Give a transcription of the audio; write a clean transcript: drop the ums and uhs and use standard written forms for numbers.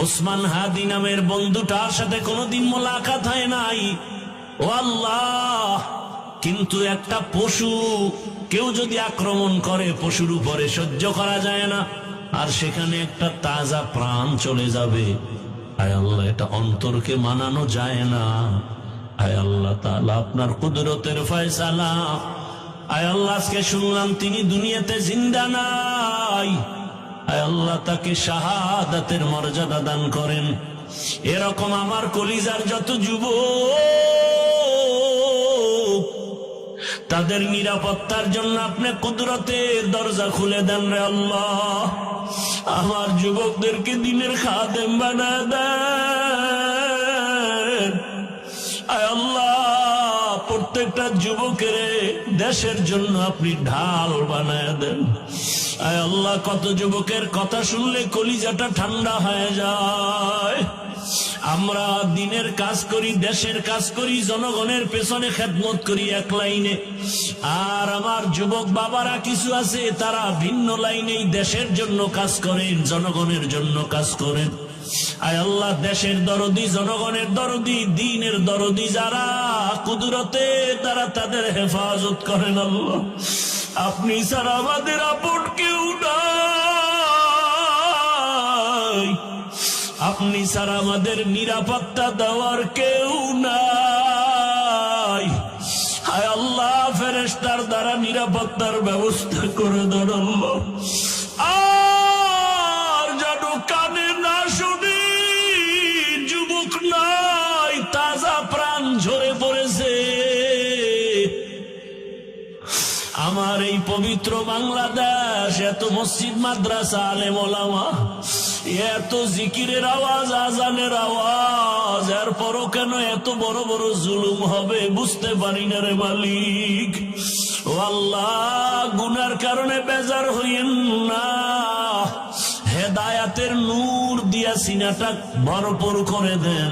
ওসমান হাদি নামের বন্ধুটার সাথে কোনোদিন মোলাকাত হয় নাই। ও আল্লাহ, কিন্তু একটা পশু কেউ যদি আক্রমণ করে পশুর উপরে সহ্য করা যায় না, আর সেখানে একটা তাজা প্রাণ চলে যাবে। আয় আল্লাহ, এটা অন্তরকে মানানো যায় না। আয় আল্লাহ তাআলা, আপনার কুদরতের ফয়সালা। আয় আল্লাহ, আজকে শুনলাম তিনি দুনিয়াতে জিন্দা নাই। আয় আল্লাহ, তাকে শাহাদাতের মর্যাদা দান করেন। এরকম আমার কলিজার যত যুবক, তাদের নিরাপত্তার জন্য আপনি কুদরতের দরজা খুলে দেন রে আল্লাহ। আমার যুবকদেরকে দিনের খাদেম বানায় দেন। আয় আল্লাহ, প্রত্যেকটা যুবকের দেশের জন্য আপনি ঢাল বানায় দেন। আয় আল্লাহ, কত যুবকের কথা শুনলে কলিজাটা ঠান্ডা হয়ে যায়। আমরা দিনের কাজ করি, দেশের কাজ করি, জনগণের পেছনে খেদমত করি এক লাইনে, আর আমার যুবক বাবারা কিছু আছে তারা ভিন্ন লাইনেই দেশের জন্য কাজ করেন, জনগণের জন্য কাজ করেন। আয় আল্লাহ, দেশের দরদি, জনগণের দরদি, দ্বীনের দরদি যারা, কুদরতে তারা তাদের হেফাজত করেন। আল্লাহ, আপনি ছাড়া আমাদের আপন কেউ নাই, আপনি ছাড়া আমাদের নিরাপত্তা দেওয়ার কেউ নাই। হায় আল্লাহ, ফেরেশতার দ্বারা নিরাপত্তার ব্যবস্থা করে দেন আল্লাহ। আর যেন কানে না শুনি, যুবক নাই, তাজা প্রাণ ঝরে পড়েছে। আমার এই পবিত্র বাংলাদেশ, এত মসজিদ, মাদ্রাসা, আলেম ওলামা, এত জিকিরের আওয়াজ, আজানের আওয়াজ, এরপরও কেন এত বড় বড় জুলুম হবে বুঝতে পারি না রে মালিক। ও আল্লাহ, গুনার কারণে বেজার হইয়েন না, হেদায়াতের নূর দিয়া সিনাটা ভরপুর করে দেন।